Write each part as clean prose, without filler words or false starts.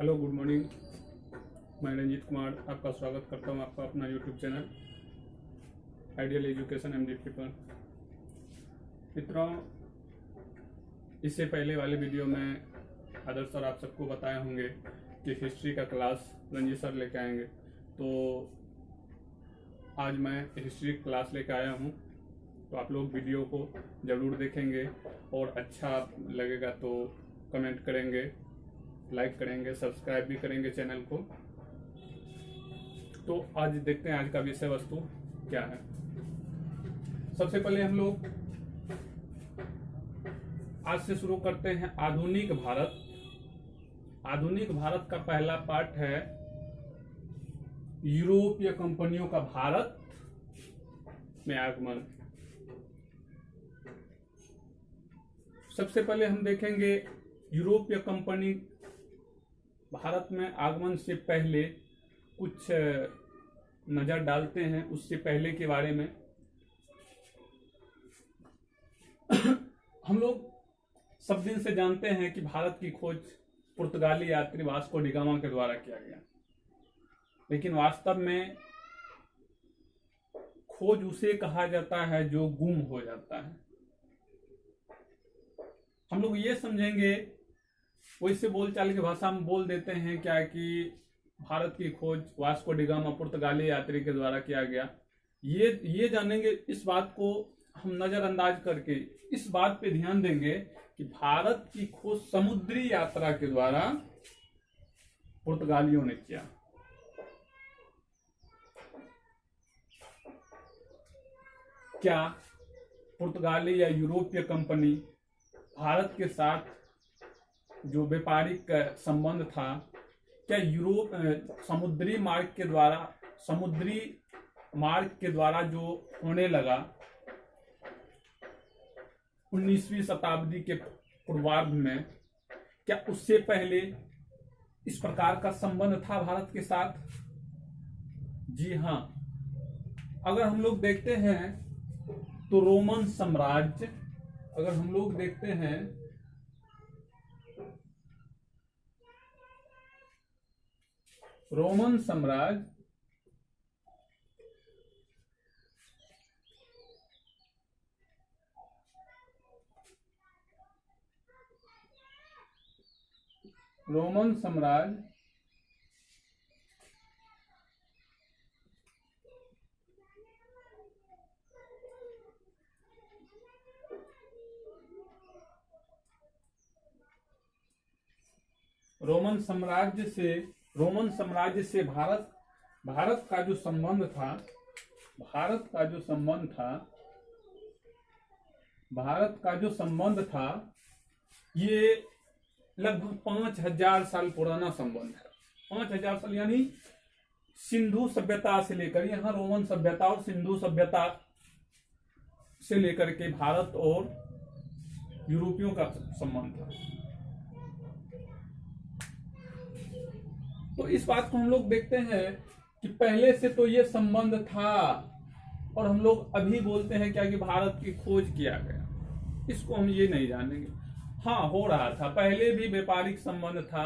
Hello, good morning. मैं रंजीत कुमार आपका स्वागत करता हूं आपका अपना YouTube channel ideal education MD पर। मित्रों, इससे पहले वाले वीडियो में आदर्श सर आप सबको बताए होंगे कि हिस्ट्री का क्लास रंजीत सर लेके आएंगे, तो आज मैं हिस्ट्री क्लास लेके आया हूं। तो आप लोग वीडियो को ज़रूर देखेंगे और अच्छा लगेगा तो कमेंट करेंगे, लाइक करेंगे, सब्सक्राइब भी करेंगे चैनल को। तो आज देखते हैं आज का विषय वस्तु क्या है। सबसे पहले हम लोग आज से शुरू करते हैं आधुनिक भारत। आधुनिक भारत का पहला पार्ट है यूरोपीय कंपनियों का भारत में आगमन। सबसे पहले हम देखेंगे यूरोपीय कंपनी भारत में आगमन से पहले कुछ नजर डालते हैं। उससे पहले के बारे में हम लोग सब दिन से जानते हैं कि भारत की खोज पुर्तगाली यात्री वास्को डी गामा के द्वारा किया गया, लेकिन वास्तव में खोज उसे कहा जाता है जो गुम हो जाता है। हम लोग ये समझेंगे, वैसे बोलचाल की भाषा में बोल देते हैं क्या कि भारत की खोज वास्को डी गामा पुर्तगाली यात्री के द्वारा किया गया। ये जानेंगे। इस बात को हम नजरअंदाज करके इस बात पे ध्यान देंगे कि भारत की खोज समुद्री यात्रा के द्वारा पुर्तगालियों ने किया। क्या पुर्तगाली या यूरोपीय कंपनी भारत के साथ जो व्यापारिक संबंध था, क्या यूरोप समुद्री मार्ग के द्वारा जो होने लगा 19वीं शताब्दी के पूर्वार्ध में, क्या उससे पहले इस प्रकार का संबंध था भारत के साथ? जी हाँ। अगर हम लोग देखते हैं तो रोमन साम्राज्य, अगर हम लोग देखते हैं रोमन साम्राज्य रोमन साम्राज्य से भारत का जो संबंध था, ये लगभग 5000 साल पुराना संबंध है। 5000 साल यानी सिंधु सभ्यता से लेकर, यहाँ रोमन सभ्यता और सिंधु सभ्यता से लेकर के भारत और यूरोपियों का संबंध था। तो इस बात को हम लोग देखते हैं कि पहले से तो ये संबंध था, और हम लोग अभी बोलते हैं क्या कि भारत की खोज किया गया। इसको हम ये नहीं जानेंगे। हाँ, हो रहा था, पहले भी व्यापारिक संबंध था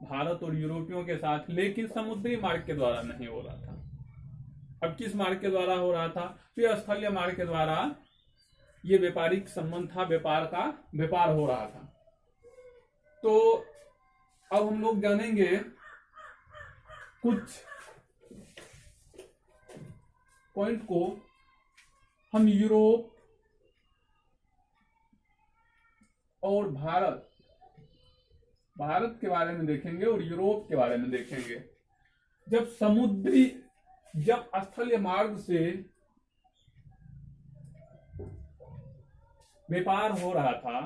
भारत और यूरोपियों के साथ, लेकिन समुद्री मार्ग के द्वारा नहीं हो रहा था। अब किस मार्ग के द्वारा हो रहा था? तो स्थलीय मार्ग के द्वारा ये व्यापारिक संबंध था, व्यापार हो रहा था। तो अब हम लोग जानेंगे कुछ पॉइंट को। हम यूरोप और भारत के बारे में देखेंगे और यूरोप के बारे में देखेंगे। जब स्थलीय मार्ग से व्यापार हो रहा था,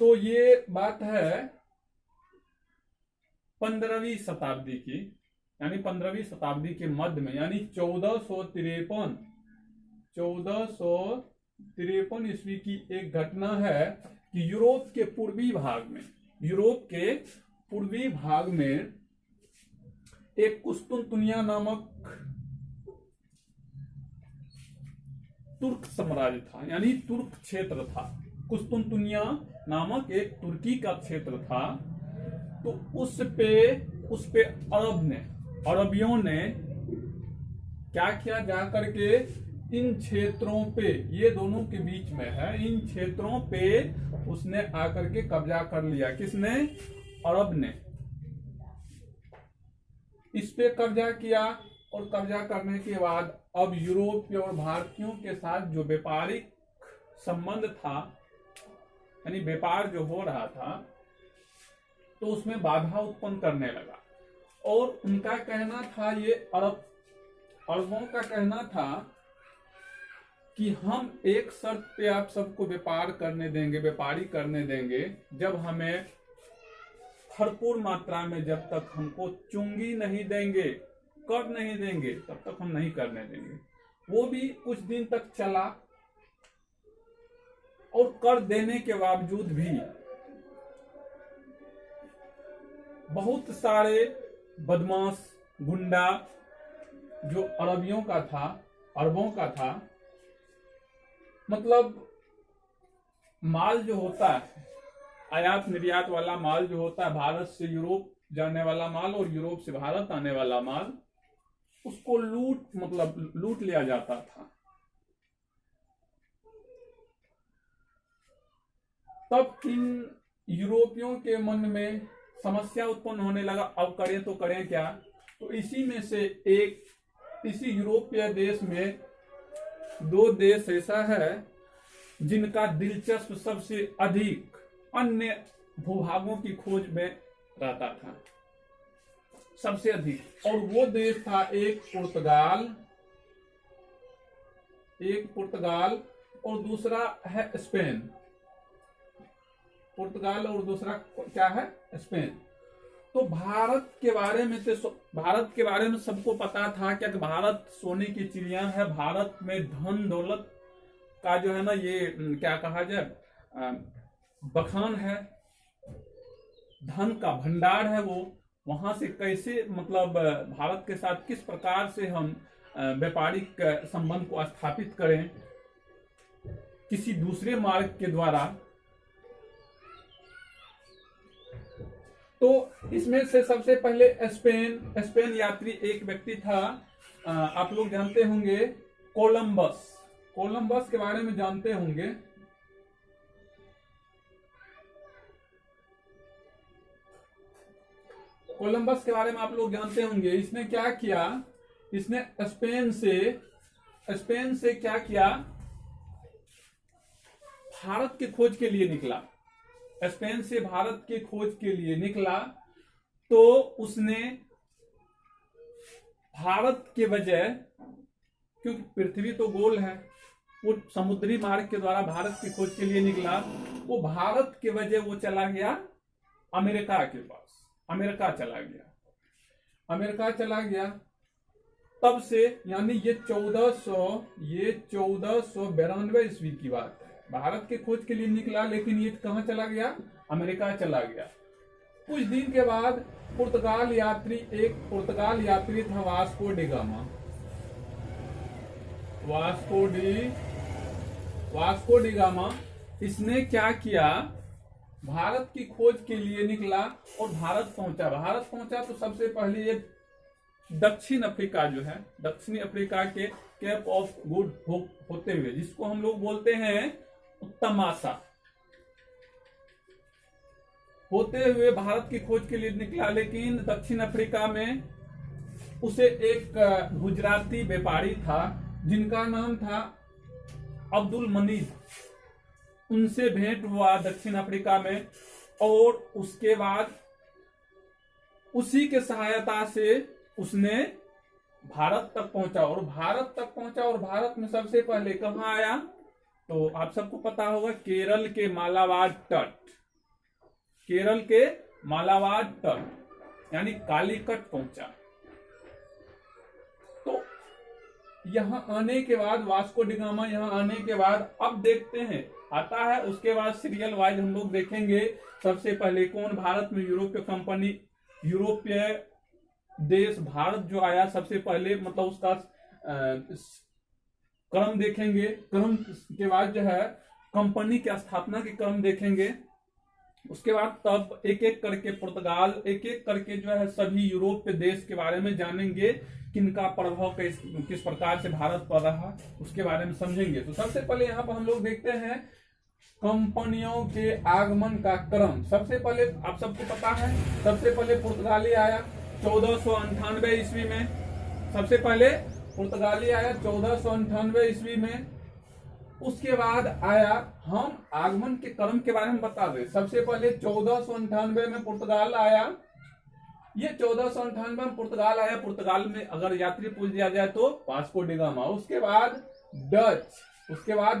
तो ये बात है 15वीं शताब्दी की, यानी 15वीं शताब्दी के मध्य में, यानी 1453 ईस्वी की एक घटना है कि यूरोप के पूर्वी भाग में एक कुस्तुनतुनिया नामक तुर्क साम्राज्य था, यानी तुर्क क्षेत्र था। कुस्तुनतुनिया नामक एक तुर्की का क्षेत्र था। तो उस पे अरबियों ने क्या किया, जाकर के इन क्षेत्रों पे, ये दोनों के बीच में है, इन क्षेत्रों पे उसने आकर के कब्जा कर लिया। किसने? अरब ने इस पे कब्जा किया। और कब्जा करने के बाद अब यूरोपीय और भारतीयों के साथ जो व्यापारिक संबंध था, यानी व्यापार जो हो रहा था, तो उसमें बाधा उत्पन्न करने लगा। और उनका कहना था, ये अरबों का कहना था कि हम एक शर्त पे आप सबको व्यापार करने देंगे, व्यापारी करने देंगे, जब हमें भरपूर मात्रा में, जब तक हमको चुंगी नहीं देंगे, कर नहीं देंगे, तब तक हम नहीं करने देंगे। वो भी कुछ दिन तक चला, और कर देने के बावजूद भी बहुत सारे बदमाश गुंडा जो अरबों का था, मतलब माल जो होता है, आयात निर्यात वाला माल जो होता है, भारत से यूरोप जाने वाला माल और यूरोप से भारत आने वाला माल, उसको लूट लिया जाता था। तब इन यूरोपियों के मन में समस्या उत्पन्न होने लगा, अब करें तो करें क्या। तो इसी में से इसी यूरोपीय देश में 2 देश ऐसा है जिनका दिलचस्प सबसे अधिक अन्य भूभागों की खोज में रहता था, सबसे अधिक। और वो देश था एक पुर्तगाल और दूसरा है स्पेन। पुर्तगाल और दूसरा क्या है? स्पेन। तो भारत के बारे में सबको पता था कि भारत सोने की चिड़िया है, भारत में धन दौलत का जो है ना, ये क्या कहा जाए, बखान है, धन का भंडार है। वो वहां से कैसे, मतलब भारत के साथ किस प्रकार से हम व्यापारिक संबंध को स्थापित करें किसी दूसरे मार्ग के द्वारा। तो इसमें से सबसे पहले स्पेन यात्री एक व्यक्ति था, आप लोग जानते होंगे, कोलंबस के बारे में जानते होंगे। कोलंबस के बारे में आप लोग जानते होंगे। इसने क्या किया, इसने स्पेन से क्या किया, भारत की खोज के लिए निकला। स्पेन से भारत की खोज के लिए निकला, तो उसने भारत के बजाय, क्योंकि पृथ्वी तो गोल है, वो समुद्री मार्ग के द्वारा भारत की खोज के लिए निकला, वो भारत के बजाय वो चला गया अमेरिका के पास, अमेरिका चला गया। तब से, यानी ये 1492 ईस्वी की बात है, भारत के खोज के लिए निकला, लेकिन ये कहां चला गया? अमेरिका चला गया। कुछ दिन के बाद एक पुर्तगाल यात्री था, वास्को डी गामा। इसने क्या किया, भारत की खोज के लिए निकला और भारत पहुंचा। तो सबसे पहले ये दक्षिण अफ्रीका के केप ऑफ गुड होते हुए, जिसको हम लोग बोलते हैं उत्तम आशा, होते हुए भारत की खोज के लिए निकला। लेकिन दक्षिण अफ्रीका में उसे एक गुजराती व्यापारी था जिनका नाम था अब्दुल मनीद, उनसे भेंट हुआ दक्षिण अफ्रीका में। और उसके बाद उसी के सहायता से उसने भारत तक पहुंचा और भारत में सबसे पहले कहां आया, तो आप सबको पता होगा, केरल के मालाबार तट यानी कालीकट पहुंचा। तो यहां आने के बाद, वास्को डी गामा यहां आने के बाद, अब देखते हैं आता है, उसके बाद सीरियल वाइज हम लोग देखेंगे। सबसे पहले कौन भारत में यूरोपीय देश भारत जो आया सबसे पहले, मतलब उसका क्रम देखेंगे। क्रम के बाद जो है कंपनी की स्थापना के क्रम देखेंगे। उसके बाद तब एक एक करके पुर्तगाल एक एक करके जो है सभी यूरोप के देश के बारे में जानेंगे, किनका प्रभाव किस प्रकार से भारत पर रहा, उसके बारे में समझेंगे। तो सबसे पहले यहाँ पर हम लोग देखते हैं कंपनियों के आगमन का क्रम। सबसे पहले आप सबको पता है, सबसे पहले पुर्तगाली आया 1498 ईस्वी में। सबसे पहले पुर्तगाली आया 1498 ईस्वी में। उसके बाद आया, हम आगमन के क्रम के बारे में बता दें। सबसे पहले 1498 में पुर्तगाल आया। ये 1498 में पुर्तगाल आया। पुर्तगाल में अगर यात्री पूछ दिया जाए तो वास्को डी गामा। उसके बाद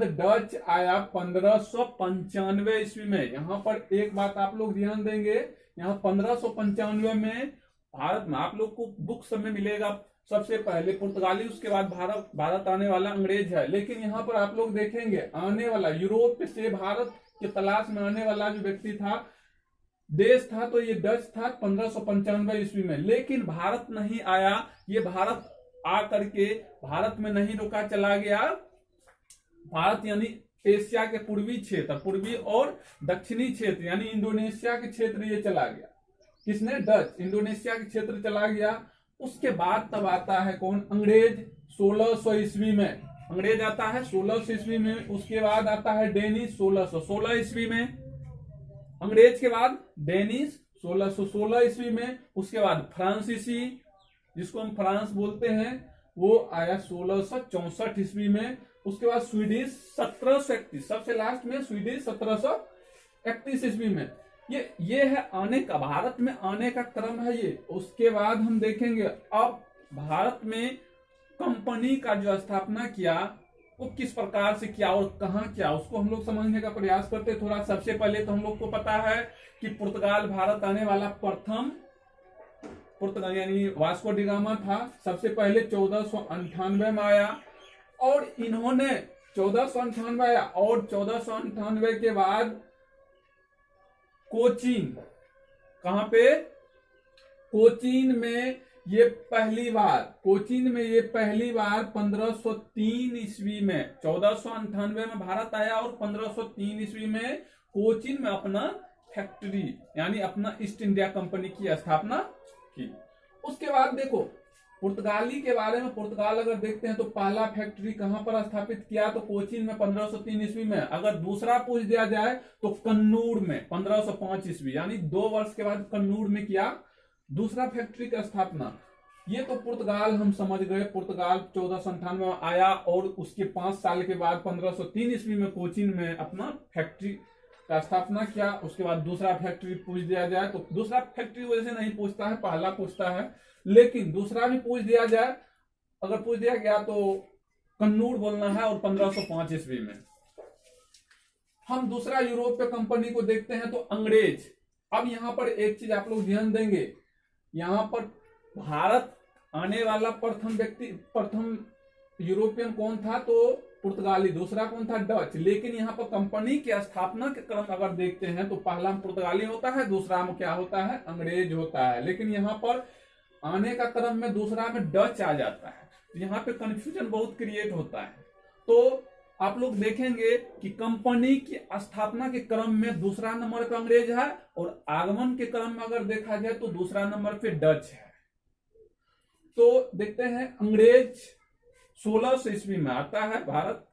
डच आया 1595 ईस्वी में। यहाँ पर एक बात आप लोग ध्यान देंगे, यहाँ 1595 में भारत में आप लोग को बुक सब में मिलेगा सबसे पहले पुर्तगाली, उसके बाद भारत आने वाला अंग्रेज है। लेकिन यहाँ पर आप लोग देखेंगे आने वाला यूरोप से भारत के तलाश में आने वाला जो व्यक्ति था, देश था, तो ये डच था 1595 ईस्वी में। लेकिन भारत नहीं आया। ये भारत आ करके भारत में नहीं रुका, चला गया। भारत यानी एशिया के पूर्वी क्षेत्र, पूर्वी और दक्षिणी क्षेत्र यानी इंडोनेशिया के क्षेत्र ये चला गया। किसने? डच इंडोनेशिया के क्षेत्र चला गया। उसके बाद तब आता है कौन? अंग्रेज 1600 ईस्वी में। अंग्रेज आता है 1600 ईस्वी में। उसके बाद आता है डेनिश 1616 ईस्वी में। अंग्रेज के बाद डेनिश 1616 ईस्वी में। उसके बाद फ्रांसीसी, जिसको हम फ्रांस बोलते हैं, वो आया 1664 ईस्वी में। उसके बाद स्वीडिश 1731, सबसे लास्ट में स्वीडिश 1731 ईस्वी में। ये है आने का, भारत में आने का क्रम है ये। उसके बाद हम देखेंगे अब भारत में कंपनी का जो स्थापना किया वो किस प्रकार से किया और कहाँ किया, उसको हम लोग समझने का प्रयास करते हैं थोड़ा। सबसे पहले तो हम लोग को पता है कि पुर्तगाल भारत आने वाला प्रथम पुर्तगाल यानी वास्को डी गामा था। सबसे पहले 1498 में आया और इन्होंने 1498 आया और 1498 के बाद कोचीन, कहां पे? कोचीन में ये पहली बार 1503 ईस्वी में, 1498 में भारत आया और 1503 ईस्वी में कोचीन में अपना फैक्ट्री यानी अपना ईस्ट इंडिया कंपनी की स्थापना की। उसके बाद देखो पुर्तगाली के बारे में, पुर्तगाल अगर देखते हैं तो पहला फैक्ट्री कहां पर स्थापित किया? तो कोचीन में 1503 ईस्वी में। अगर दूसरा पूछ दिया जाए तो कन्नूर में 1505 ईस्वी, यानी 2 वर्ष के बाद कन्नूर में किया दूसरा फैक्ट्री का स्थापना। ये तो पुर्तगाल हम समझ गए। पुर्तगाल 1498 में आया और उसके 5 साल के बाद 1503 ईस्वी में कोचीन में अपना फैक्ट्री का स्थापना किया। उसके बाद दूसरा फैक्ट्री पूछ दिया जाए तो दूसरा फैक्ट्री वैसे नहीं पूछता है, पहला पूछता है। लेकिन दूसरा भी पूछ दिया जाए, अगर पूछ दिया गया तो कन्नूर बोलना है और 1505 ईस्वी में। हम दूसरा यूरोपीय कंपनी को देखते हैं तो अंग्रेज। अब यहां पर एक चीज आप लोग ध्यान देंगे, यहां पर भारत आने वाला प्रथम यूरोपियन कौन था? तो पुर्तगाली। दूसरा कौन था? डच। लेकिन यहाँ पर कंपनी की स्थापना के क्रम अगर देखते हैं तो पहला में पुर्तगाली होता है, दूसरा में क्या होता है? अंग्रेज होता है। लेकिन यहाँ पर आने का क्रम में दूसरा में डच आ जाता है, तो यहाँ पे कंफ्यूजन बहुत क्रिएट होता है। तो आप लोग देखेंगे कि कंपनी की स्थापना के क्रम में दूसरा नंबर पे अंग्रेज है और आगमन के क्रम में अगर देखा जाए तो दूसरा नंबर पे डच है। तो देखते हैं अंग्रेज 1600 ईस्वी में आता है भारत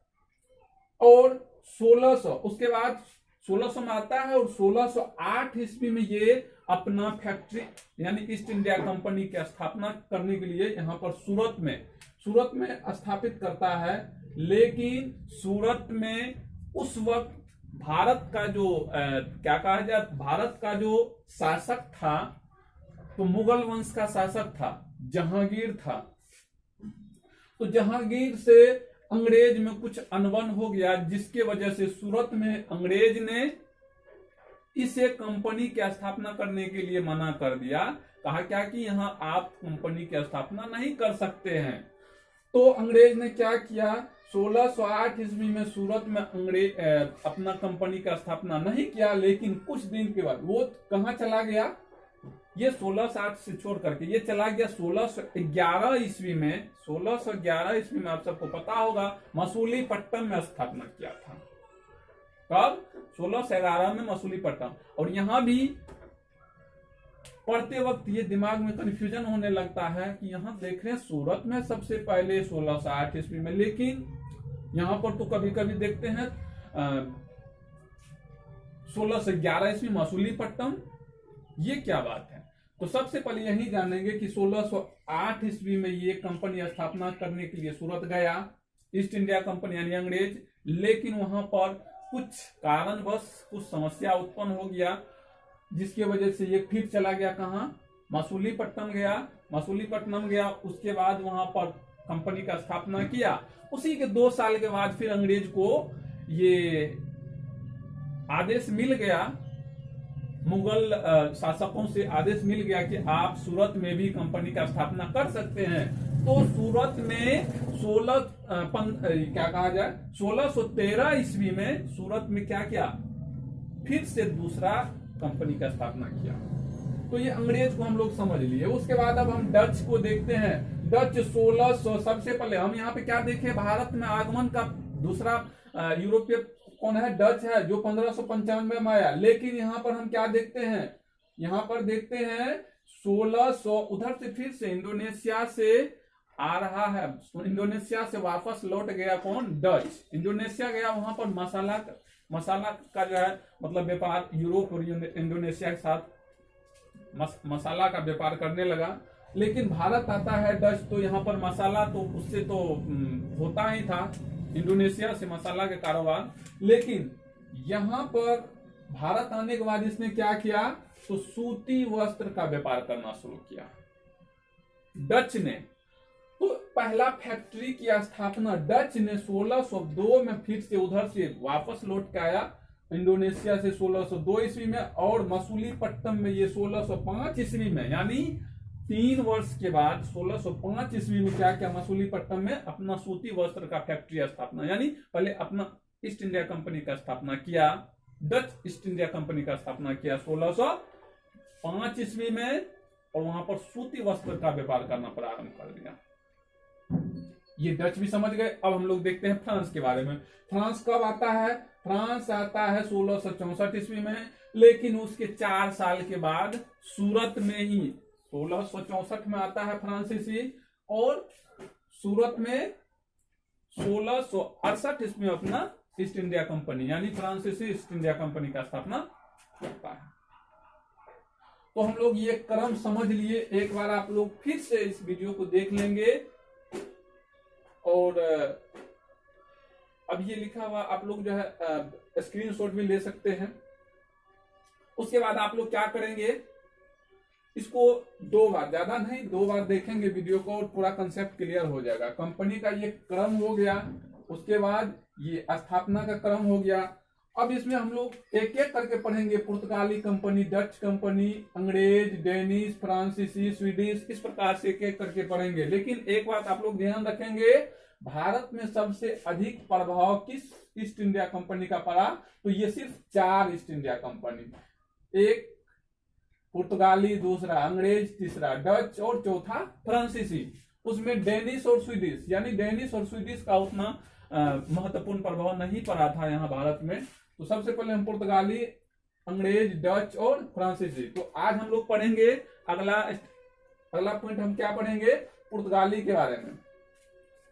और 1600, उसके बाद 1600 में आता है और 1608 ईस्वी में ये अपना फैक्ट्री यानी ईस्ट इंडिया कंपनी की स्थापना करने के लिए यहाँ पर सूरत में स्थापित करता है। लेकिन सूरत में उस वक्त भारत का जो क्या कहा जाए, भारत का जो शासक था तो मुगल वंश का शासक था, जहांगीर था। तो जहांगीर से अंग्रेज में कुछ अनबन हो गया, जिसके वजह से सूरत में अंग्रेज ने इसे कंपनी की स्थापना करने के लिए मना कर दिया। कहा क्या कि यहां आप कंपनी की स्थापना नहीं कर सकते हैं। तो अंग्रेज ने क्या किया? 1608 ईस्वी में सूरत में अंग्रेज अपना कंपनी का स्थापना नहीं किया। लेकिन कुछ दिन के बाद वो कहां चला गया? ये 1660 से छोड़ करके ये चला गया 1611 ईस्वी में। 1611 ईस्वी में आप सबको पता होगा मसूलीपट्टनम में स्थापना किया था। कब? 1611 में मसूलीपट्टनम। और यहां भी पढ़ते वक्त ये दिमाग में कंफ्यूजन होने लगता है कि यहां देख रहे हैं सूरत में सबसे पहले 1608 ईस्वी में, लेकिन यहां पर तो कभी कभी देखते हैं 1611 ईस्वी मसूलीपट्टनम। ये क्या बात है? तो सबसे पहले यही जानेंगे कि 1608 ईस्वी में ये कंपनी स्थापना करने के लिए सूरत गया, ईस्ट इंडिया कंपनी यानी अंग्रेज, लेकिन वहां पर कुछ कारणवश कुछ समस्या उत्पन्न हो गया, जिसकी वजह से ये फिर चला गया कहाँ? मसूलीपट्टनम गया। मसूलीपट्टनम गया, उसके बाद वहां पर कंपनी का स्थापना किया। उसी के 2 साल के बाद फिर अंग्रेज को ये आदेश मिल गया, मुगल शासकों से आदेश मिल गया कि आप सूरत में भी कंपनी का स्थापना कर सकते हैं। तो सूरत में 1613 ईस्वी में सूरत में क्या किया? फिर से दूसरा कंपनी का स्थापना किया। तो ये अंग्रेज को हम लोग समझ लिए। उसके बाद अब हम डच को देखते हैं। डच 1600, सबसे पहले हम यहाँ पे क्या देखे? भारत में आगमन का दूसरा यूरोपीय कौन है? डच है, जो 1595 में आया। लेकिन यहाँ पर हम क्या देखते हैं? यहाँ पर देखते हैं 1600, उधर से फिर से इंडोनेशिया से आ रहा है। इंडोनेशिया से वापस लौट गया कौन? डच। इंडोनेशिया गया, वहां पर मसाला का जो है मतलब व्यापार यूरोप और इंडोनेशिया के साथ मसाला का व्यापार करने लगा। लेकिन भारत आता है डच, तो यहाँ पर मसाला तो उससे तो होता ही था, इंडोनेशिया से मसाला के कारोबार। लेकिन यहाँ पर भारत आने के बाद इसने क्या किया? तो सूती वस्त्र का व्यापार करना शुरू किया डच ने। तो पहला फैक्ट्री की स्थापना डच ने 1602 में फिर से उधर से वापस लौट के आया इंडोनेशिया से 1602 ईस्वी में, और मसूलीपट्टनम में ये 1605 ईस्वी में, यानी 3 वर्ष के बाद 1605 ईस्वी में क्या किया? मसूलीपट्टनम में अपना सूती वस्त्र का फैक्ट्री स्थापना, यानी पहले अपना ईस्ट इंडिया कंपनी का स्थापना किया। डच ईस्ट इंडिया कंपनी का स्थापना किया 1605 ईस्वी में, और वहां पर सूती वस्त्र का व्यापार करना प्रारंभ कर दिया। ये डच भी समझ गए। अब हम लोग देखते हैं फ्रांस के बारे में। फ्रांस कब आता है? फ्रांस आता है 1664 ईस्वी में, लेकिन उसके 4 साल के बाद सूरत में ही 1664 में आता है फ्रांसीसी, और सूरत में 1668 ईस्वी में अपना ईस्ट इंडिया कंपनी यानी फ्रांसीसी ईस्ट इंडिया कंपनी का स्थापना करता है। तो हम लोग ये क्रम समझ लिए। एक बार आप लोग फिर से इस वीडियो को देख लेंगे, और अब ये लिखा हुआ आप लोग जो है स्क्रीनशॉट भी ले सकते हैं। उसके बाद आप लोग क्या करेंगे? इसको 2 बार, ज्यादा नहीं 2 बार देखेंगे वीडियो को, और पूरा कंसेप्ट क्लियर हो जाएगा। कंपनी का ये क्रम हो गया, उसके बाद ये स्थापना का क्रम हो गया। अब इसमें हम लोग एक एक करके पढ़ेंगे। पुर्तगाली कंपनी, डच कंपनी, अंग्रेज, डेनिश, फ्रांसीसी, स्वीडिश, इस प्रकार से एक एक करके पढ़ेंगे। लेकिन एक बात आप लोग ध्यान रखेंगे, भारत में सबसे अधिक प्रभाव किस ईस्ट इंडिया कंपनी का पड़ा? तो ये सिर्फ 4 ईस्ट इंडिया कंपनी, एक पुर्तगाली, दूसरा अंग्रेज, तीसरा डच और चौथा फ्रांसीसी। उसमें डेनिश और स्वीडिश, यानी डेनिश और स्वीडिश का उतना महत्वपूर्ण प्रभाव नहीं पड़ा था यहाँ भारत में। तो सबसे पहले हम पुर्तगाली, अंग्रेज, डच और फ्रांसीसी। तो आज हम लोग पढ़ेंगे अगला पॉइंट हम क्या पढ़ेंगे? पुर्तगाली के बारे में।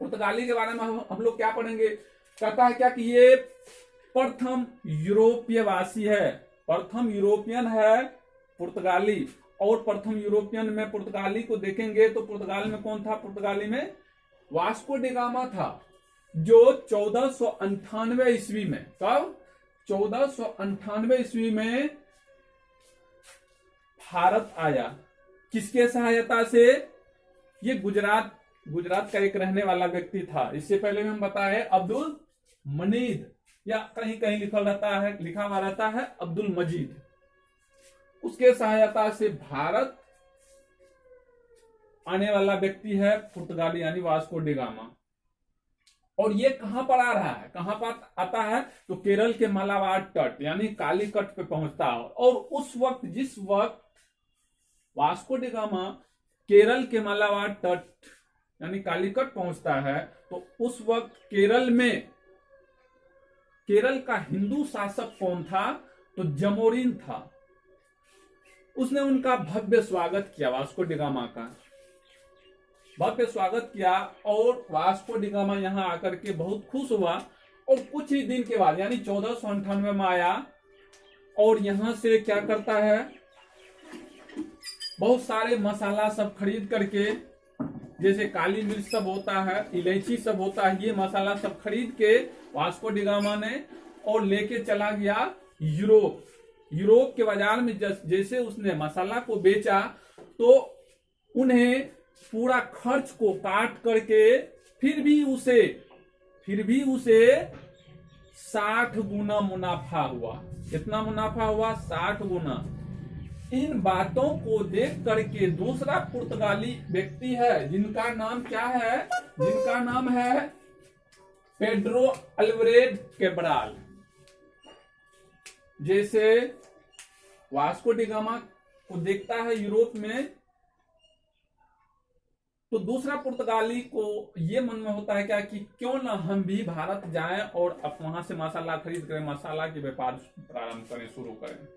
पुर्तगाली के बारे में हम लोग क्या पढ़ेंगे? कहता है क्या कि ये प्रथम यूरोपीय वासी है, प्रथम यूरोपियन है पुर्तगाली। और प्रथम यूरोपियन में पुर्तगाली को देखेंगे तो पुर्तगाल में कौन था? पुर्तगाली में वास्को डी गामा था, जो 1498 ईस्वी में, कब? 1498 ईस्वी में भारत आया। किसके सहायता से? ये गुजरात का एक रहने वाला व्यक्ति था। इससे पहले हम बताए अब्दुल मजीद, या कहीं कहीं लिखा हुआ रहता है अब्दुल मजीद। उसके सहायता से भारत आने वाला व्यक्ति है पुर्तगाली यानी वास्को डी गामा। और ये कहां पर आ रहा है? कहां पर आता है? तो केरल के मालाबार तट यानी कालीकट पे पहुंचता है। और उस वक्त, जिस वक्त वास्को डी गामा केरल के मालाबार तट यानी कालीकट पहुंचता है, तो उस वक्त केरल में केरल का हिंदू शासक कौन था? तो जमोरिन था। उसने उनका भव्य स्वागत किया, वास्को डी गामा का भव्य स्वागत किया, और वास्को डी गामा यहां आकर के बहुत खुश हुआ। और कुछ ही दिन के बाद यानी 1498 में आया, और यहां से क्या करता है, बहुत सारे मसाला सब खरीद करके, जैसे काली मिर्च सब होता है, इलायची सब होता है, ये मसाला सब खरीद के वास्को डी गामा ने और लेके चला गया यूरोप। यूरोप के बाजार में जैसे उसने मसाला को बेचा, तो उन्हें पूरा खर्च को काट करके फिर भी उसे 60 गुना मुनाफा हुआ। कितना मुनाफा हुआ? 60 गुना। इन बातों को देख करके दूसरा पुर्तगाली व्यक्ति है, जिनका नाम क्या है? जिनका नाम है पेड्रो अल्वारेज कैब्राल। जैसे वास्को डी गामा को देखता है यूरोप में, तो दूसरा पुर्तगाली को ये मन में होता है क्या कि क्यों ना हम भी भारत जाएं और अब वहां से मसाला खरीद करें, मसाला के व्यापार प्रारंभ करें, शुरू करें।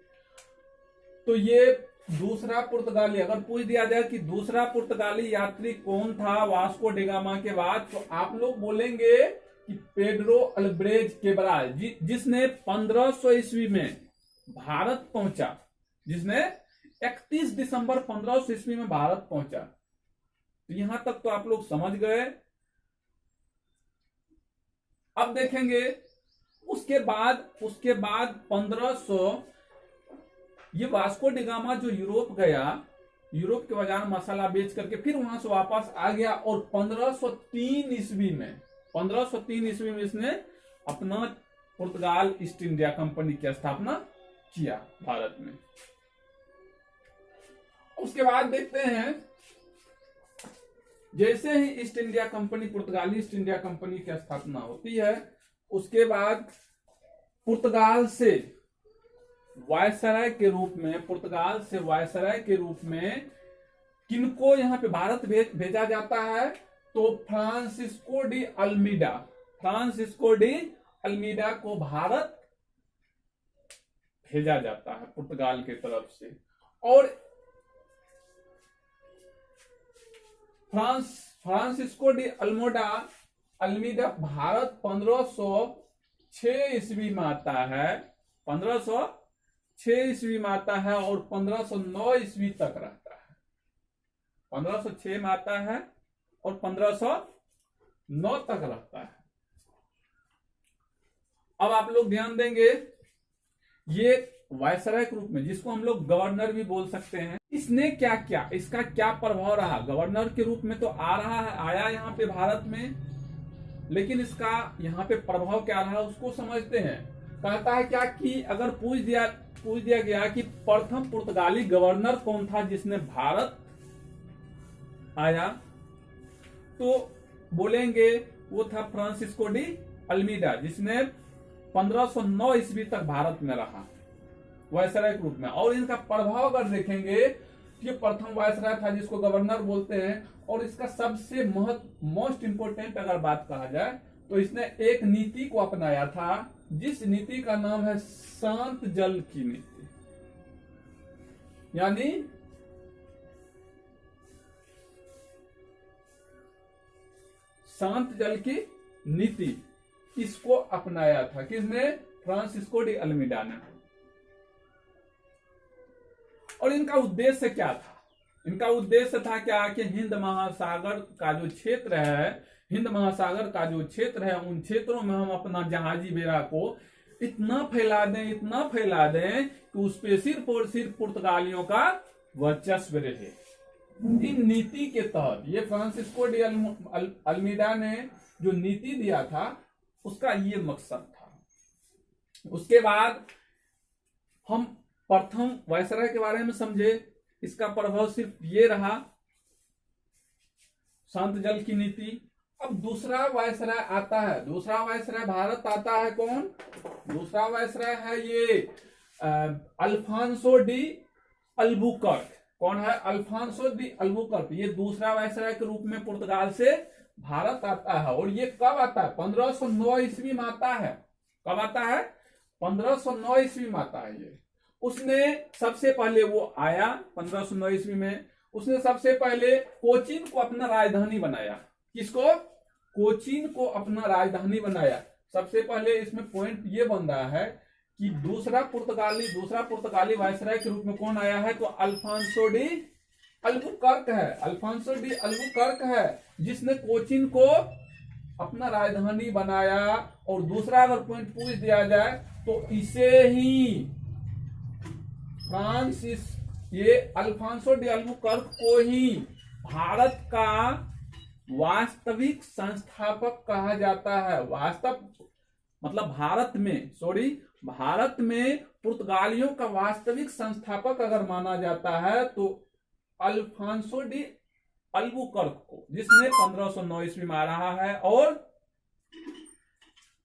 तो ये दूसरा पुर्तगाली, अगर पूछ दिया जाए कि दूसरा पुर्तगाली यात्री कौन था वास्को डी गामा के बाद, तो आप लोग बोलेंगे कि पेड्रो अल्वारेज कैब्राल, जिसने 1500 ईस्वी में भारत पहुंचा, जिसने 31 दिसंबर 1500 ईस्वी में भारत पहुंचा। तो यहां तक तो आप लोग समझ गए। अब देखेंगे उसके बाद 1500, ये वास्को डी गामा जो यूरोप गया, यूरोप के बाजार मसाला बेच करके फिर वहां से वापस आ गया, और 1503 ईस्वी में इसने अपना पुर्तगाल ईस्ट इंडिया कंपनी की स्थापना किया भारत में। उसके बाद देखते हैं, जैसे ही ईस्ट इंडिया कंपनी, पुर्तगाली ईस्ट इंडिया कंपनी की स्थापना होती है, उसके बाद पुर्तगाल से वायसराय के रूप में किनको यहां पे भारत भेजा जाता है? तो फ्रांसिस्को डी अल्मीडा को भारत भेजा जाता है पुर्तगाल की तरफ से। और फ्रांसिस्को डी अल्मीडा भारत 1506 ईस्वी में आता है, 1506 ईस्वी में आता है और 1509 ईस्वी तक रहता है। 1506 में आता है और 1509 तक रहता है। अब आप लोग ध्यान देंगे, ये वायसराय के रूप में, जिसको हम लोग गवर्नर भी बोल सकते हैं, इसने क्या किया, इसका क्या प्रभाव रहा? गवर्नर के रूप में तो आया यहाँ पे भारत में, लेकिन इसका यहाँ पे प्रभाव क्या रहा उसको समझते हैं। कहता है क्या कि अगर पूछ दिया गया कि प्रथम पुर्तगाली गवर्नर कौन था जिसने भारत आया, तो बोलेंगे वो था फ्रांसिस्को डी अल्मीडा, जिसने 1509 ईस्वी तक भारत में रहा वायसराय के रूप में। और इनका प्रभाव अगर देखेंगे, ये प्रथम वायसराय था जिसको गवर्नर बोलते हैं, और इसका सबसे मोस्ट इंपोर्टेंट अगर बात कहा जाए, तो इसने एक नीति को अपनाया था, जिस नीति का नाम है शांत जल की नीति। यानी शांत जल की नीति, इसको अपनाया था किसने? फ्रांसिस्को डी अल्मीडा ने। और इनका उद्देश्य क्या था? इनका उद्देश्य था क्या कि हिंद महासागर का जो क्षेत्र है, उन क्षेत्रों में हम अपना जहाजी बेड़ा को इतना फैला दें कि उस पे सिर्फ और सिर्फ पुर्तगालियों का वर्चस्व रहे। इन नीति के तहत ये फ्रांसिस्को डी अल्मीडा ने जो नीति दिया था, उसका ये मकसद था। उसके बाद हम प्रथम वायसराय के बारे में समझे, इसका प्रभाव सिर्फ ये रहा, शांत जल की नीति। अब दूसरा वायसराय आता है, दूसरा वायसराय भारत आता है, कौन? दूसरा वायसराय है ये अल्फांसो डी अल्बुकर्क। कौन है? Alfonso de Albuquerque. ये दूसरा वायसराय के रूप में पुर्तगाल से भारत आता है। और ये कब आता है? 1509 ईस्वी में आता है। कब आता है? 1509 ईस्वी में आता है ये। उसने सबसे पहले वो आया 1509 ईस्वी में, उसने सबसे पहले कोचीन को अपना राजधानी बनाया। किसको? कोचीन को अपना राजधानी बनाया। सबसे पहले इसमें पॉइंट ये बन रहा है कि दूसरा पुर्तगाली वायसराय के रूप में कौन आया है? तो अल्फांसो डी अल्बुकर्क है। अल्फांसो डी अल्बुकर्क है जिसने कोचीन को अपना राजधानी बनाया। और दूसरा अगर पॉइंट पूछ दिया जाए तो इसे ही ये अल्फांसो डी अल्बुकर्क को ही भारत का वास्तविक संस्थापक कहा जाता है। वास्तव मतलब भारत में पुर्तगालियों का वास्तविक संस्थापक अगर माना जाता है तो अल्फांसो डी अल्बुकर्क को, जिसने 1509 ईस्वी में आ रहा है और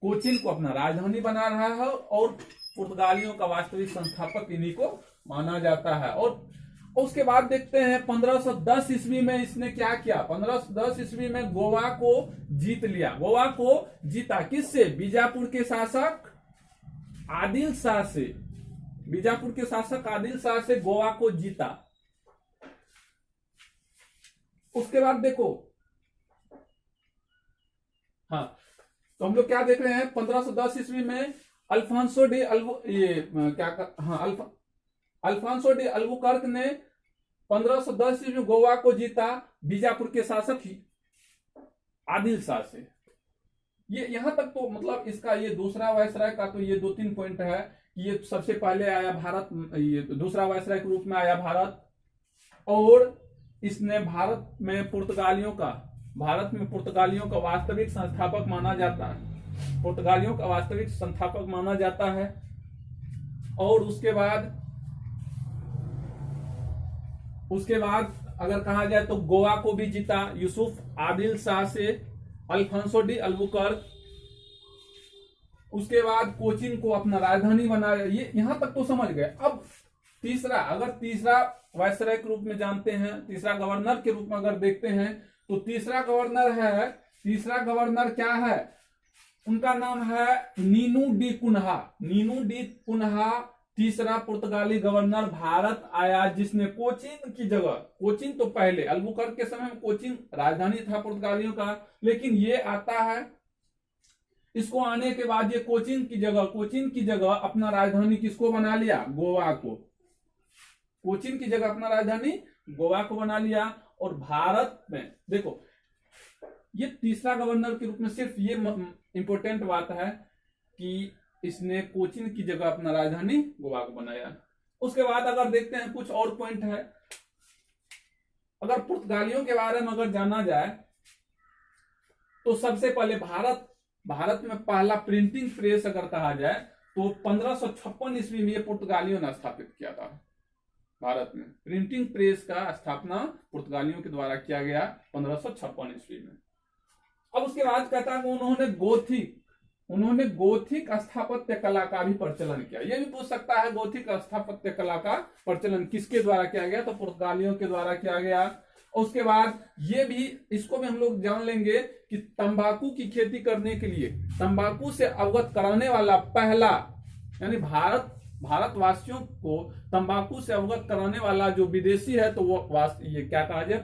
कोचीन को अपना राजधानी बना रहा है और पुर्तगालियों का वास्तविक संस्थापक इन्हीं को माना जाता है। और उसके बाद देखते हैं 1510 ईस्वी में इसने क्या किया? 1510 ईस्वी में गोवा को जीत लिया। गोवा को जीता किससे? बीजापुर के शासक आदिल शाह से। बीजापुर के शासक आदिल शाह से गोवा को जीता। उसके बाद देखो, हाँ, तो हम लोग क्या देख रहे हैं? 1510 ईस्वी में अल्फांसो डी अल्बुकर्क ने 1510 ईस्वी में गोवा को जीता बीजापुर के शासक आदिल शाह से। ये यहां तक तो मतलब इसका ये दूसरा वायसराय का तो ये 2-3 पॉइंट है कि ये सबसे पहले आया भारत, ये दूसरा वायसराय के रूप में आया भारत, और इसने भारत में पुर्तगालियों का वास्तविक संस्थापक माना जाता है। पुर्तगालियों का वास्तविक संस्थापक माना जाता है। और उसके बाद अगर कहा जाए तो गोवा को भी जीता यूसुफ आदिल शाह से, अल्फांसो डी अल्बुकर्क। उसके बाद कोचीन को अपना राजधानी बनाया। ये यहां तक तो समझ गए। अब तीसरा वायसराय के रूप में जानते हैं, तीसरा गवर्नर के रूप में अगर देखते हैं तो तीसरा गवर्नर क्या है? उनका नाम है नीनू डी कुन्हा। तीसरा पुर्तगाली गवर्नर भारत आया जिसने कोचीन तो पहले अल्बुकर्क के समय में कोचीन राजधानी था पुर्तगालियों का, लेकिन ये आता है, इसको आने के बाद ये कोचीन की जगह अपना राजधानी किसको बना लिया? गोवा को। कोचीन की जगह अपना राजधानी गोवा को बना लिया। और भारत में देखो, ये तीसरा गवर्नर के रूप में सिर्फ ये इंपॉर्टेंट बात है कि इसने कोचीन की जगह अपना राजधानी गोवा को बनाया। उसके बाद अगर देखते हैं कुछ और पॉइंट है, अगर पुर्तगालियों के बारे में अगर जाना जाए तो सबसे पहले भारत में पहला प्रिंटिंग प्रेस अगर कहा जाए तो 1556 ईस्वी में पुर्तगालियों ने स्थापित किया था। भारत में प्रिंटिंग प्रेस का स्थापना पुर्तगालियों के द्वारा किया गया 1556 ईस्वी में। अब उसके बाद कहता है उन्होंने गोथिक स्थापत्य कला का भी प्रचलन किया। यह भी पूछ सकता है गोथिक स्थापत्य कला का प्रचलन किसके द्वारा किया गया? तो पुर्तगालियों के द्वारा किया गया। उसके बाद इसको भी हम लोग जान लेंगे कि तंबाकू की खेती करने के लिए तंबाकू से अवगत कराने वाला पहला, यानी भारतवासियों को तंबाकू से अवगत कराने वाला जो विदेशी है तो वो ये क्या कहा जाए?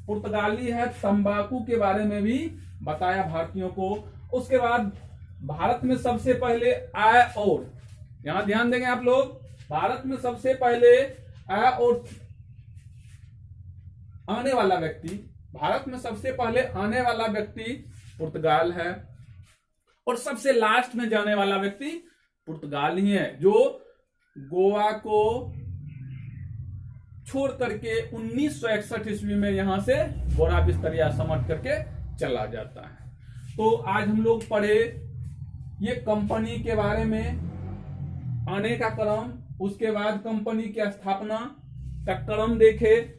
पुर्तगाली है। तंबाकू के बारे में भी बताया भारतीयों को। उसके बाद भारत में सबसे पहले यहां ध्यान देंगे आप लोग, भारत में सबसे पहले आने वाला व्यक्ति पुर्तगाल है, और सबसे लास्ट में जाने वाला व्यक्ति पुर्तगाल ही है, जो गोवा को छोड़ करके 1961 ईस्वी में यहां से बोरा बिस्तरिया समेट करके चला जाता है। तो आज हम लोग पढ़े ये कंपनी के बारे में, आने का क्रम, उसके बाद कंपनी की स्थापना का क्रम देखे,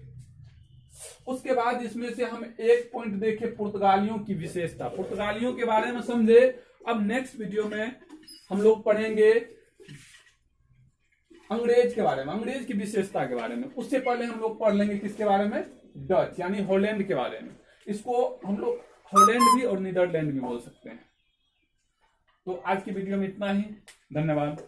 उसके बाद इसमें से हम एक पॉइंट देखे पुर्तगालियों की विशेषता, पुर्तगालियों के बारे में समझे। अब नेक्स्ट वीडियो में हम लोग पढ़ेंगे अंग्रेज के बारे में, अंग्रेज की विशेषता के बारे में। उससे पहले हम लोग पढ़ लेंगे किसके बारे में? डच यानी हॉलैंड के बारे में। इसको हम लोग हॉलैंड भी और नीदरलैंड भी बोल सकते हैं। तो आज की वीडियो में इतना ही, धन्यवाद।